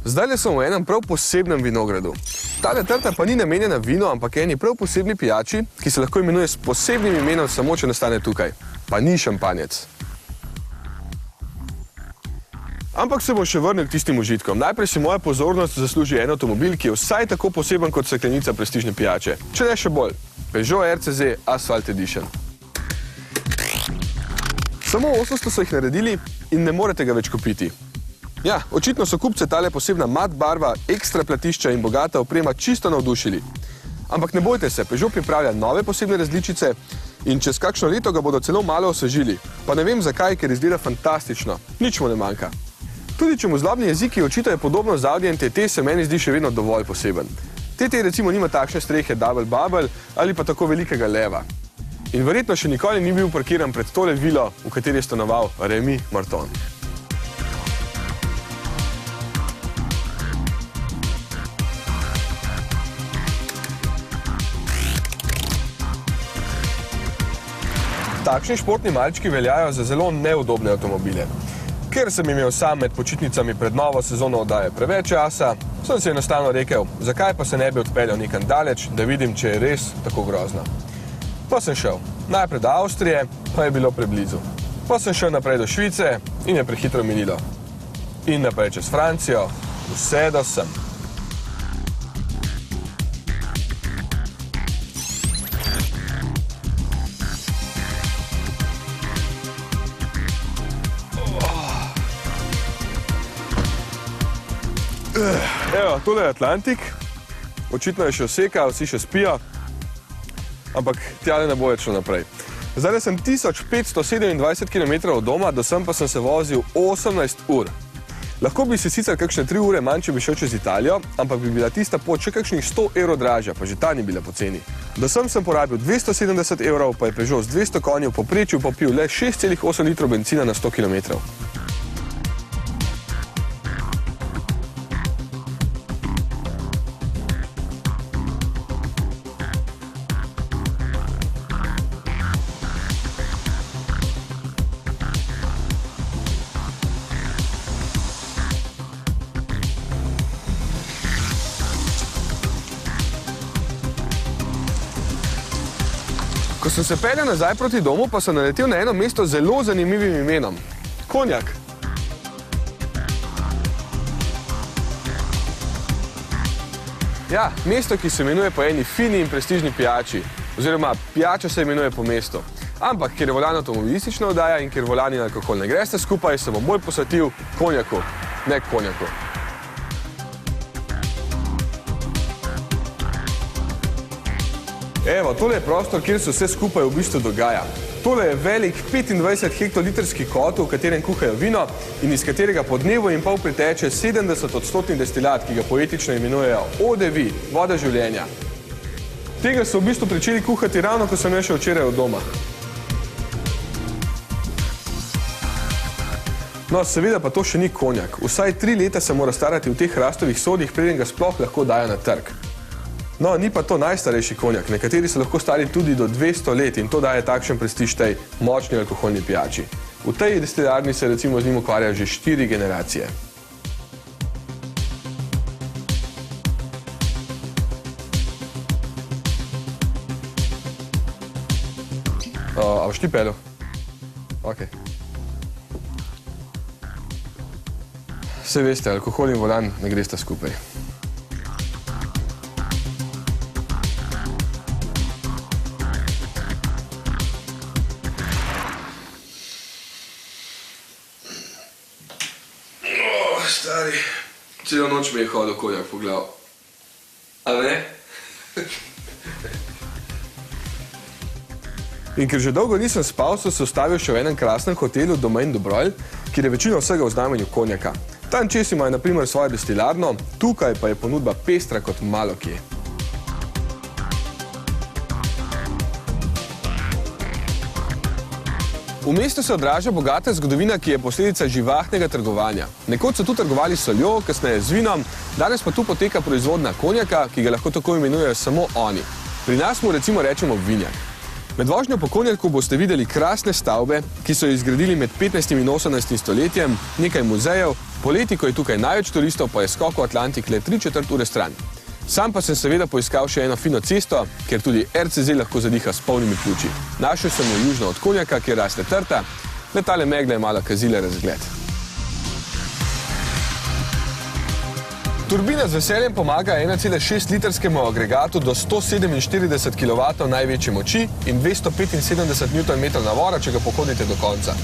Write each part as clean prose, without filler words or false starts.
Zdajle sem v enem prav posebnem vinogradu. Tale trta pa ni namenjena vinu, ampak eni prav posebni pijači, ki se lahko imenuje s posebnim imenom samo, če nastane tukaj. Pa ni šampanjec. Ampak se bom še vrnil k tistim užitkom. Najprej si moja pozornost zasluži en avtomobil, ki je vsaj tako poseben kot steklenica prestižne pijače. Če ne še bolj. Peugeot RCZ Asphalt Edition. Samo 800 so jih naredili in ne morete ga več kupiti. Ja, očitno so kupce tale posebna mat barva, ekstra platišča in bogata oprema čisto navdušili. Ampak ne bojte se, Peugeot pripravlja nove posebne različice in čez kakšno leto ga bodo celo malo osvežili. Pa ne vem zakaj, ker izgleda fantastično. Nič mu ne manjka. Tudi če mu zlobni jeziki očitajo podobno z Audijem TT, se meni zdi še vedno dovolj poseben. TT recimo nima takšne strehe Double Bubble ali pa tako velikega leva. In verjetno še nikoli ni bil parkiran pred tole vilo, v kateri je stanoval Remy Martin. Takšni športni malčki veljajo za zelo neudobne avtomobile. Ker sem imel sam med počitnicami pred novo sezono oddaje preveč časa, sem se enostavno rekel, zakaj pa se ne bi odpeljal nekam daleč, da vidim, če je res tako grozno. Pa sem šel. Najprej do Avstrije, pa je bilo preblizu. Pa sem šel naprej do Švice in je prehitro minilo. In naprej čez Francijo, vse do sem. Evo, tole je Atlantik. Očitno je še oseka, vsi še spijo. Ampak tjale ne bo več šlo naprej. Zdaj sem 1527 km od doma, do sem pa sem se vozil 18 ur. Lahko bi si sicer kakšne 3 ure manj, če bi šel čez Italijo, ampak bi bila tista pot še kakšnih 100 evrov dražja, pa že ta ni bila poceni. Do sem porabil 270 evrov, pa je Peugeot z 200 konji v povprečju popil le 6,8 litrov bencina na 100 km. Ko sem se peljal nazaj proti domu, pa sem naletel na eno mesto z zelo zanimivim imenom. Konjak. Ja, mesto, ki se imenuje po eni fini in prestižni pijači. Oziroma, pijača se imenuje po mestu. Ampak, ker je volan avtomobilistična oddaja in ker volani in alkohol ne greste skupaj, se bom bolj posvetil konjaku, ne konjaku. Evo, tole je prostor, kjer se vse skupaj v bistvu dogaja. Tole je velik 25 hektolitrski kotel, v katerem kuhajo vino in iz katerega po dnevu in pol priteče 70% destilat, ki ga poetično imenujejo ODV, voda življenja. Tega so v bistvu pričeli kuhati ravno, ko sem šel včeraj od doma. No, seveda pa to še ni konjak. Vsaj 3 leta se mora starati v teh hrastovih sodih, preden ga sploh lahko dajo na trg. No, ni pa to najstarejši konjak. Nekateri so lahko stari tudi do 200 let in to daje takšen prestiž tej močni alkoholni pijači. V tej destilarni se recimo z njim ukvarja že 4 generacije. A boš ti pelil? Ok. Saj veste, alkohol in volan ne gresta skupaj. Stari, celo noč mi je hodil konjak po glavo. Ali ne? In ker že dolgo nisem spal, sem se ustavil še v enem krasnem hotelu Domaine de Broglie, kjer je večina vsega v znamenju konjaka. Tam čez imajo na primer svojo destilarno, tukaj pa je ponudba pestra kot malo kje. V mestu se odraža bogata zgodovina, ki je posledica živahnega trgovanja. Nekoč so tu trgovali s soljo, kasneje z vinom, danes pa tu poteka proizvodnja konjaka, ki ga lahko tako imenujejo samo oni. Pri nas mu recimo rečemo vinjak. Med vožnjo po Konjarku boste videli krasne stavbe, ki so jo izgradili med 15. in 18. stoletjem, nekaj muzejev, poleti, ko je tukaj največ turistov, pa je skok v Atlantik le 3/4 ure stran. Sam pa sem seveda poiskal še eno fino cesto, kjer tudi RCZ lahko zadiha s polnimi pljuči. Našel sem jo južno od Konjarka, kjer raste trta, le tale megla je malo kazila razgled. Turbina z veseljem pomaga 1,6-litrskemu agregatu do 147 kW največje moči in 275 Nm navora, če ga pohodite do konca.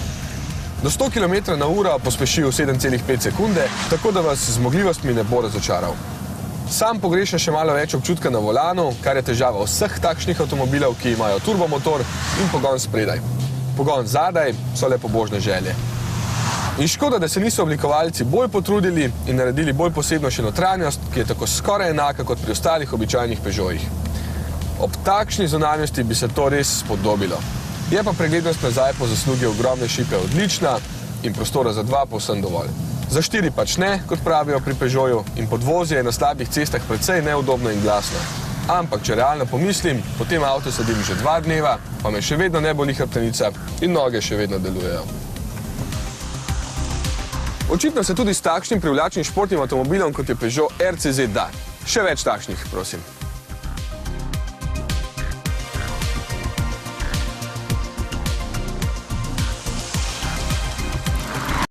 Do 100 km/h pospeši v 7,5 sekunde, tako da vas z zmogljivostmi ne bo razočaral. Sam pogrešam še malo več občutka na volanu, kar je težava vseh takšnih avtomobilov, ki imajo turbomotor in pogon spredaj. Pogon zadaj so le pobožne želje. In škoda, da se niso oblikovalci bolj potrudili in naredili bolj posebno še notranjost, ki je tako skoraj enaka kot pri ostalih običajnih Peugeotih. Ob takšni zunanjosti bi se to res spodobilo. Je pa preglednost nazaj po zaslugi ogromne šipe odlična in prostora za dva povsem dovolj. Za 4 pač ne, kot pravijo pri Peugeotu, in podvozje je na slabih cestah precej neudobno in glasno. Ampak, če realno pomislim, po tem avtu sedim že 2 dneva, pa me še vedno ne boli hrbtenica in noge še vedno delujejo. Očitno se tudi s takšnim privlačnim športnim avtomobilom, kot je Peugeot RCZ da. Še več takšnih, prosim.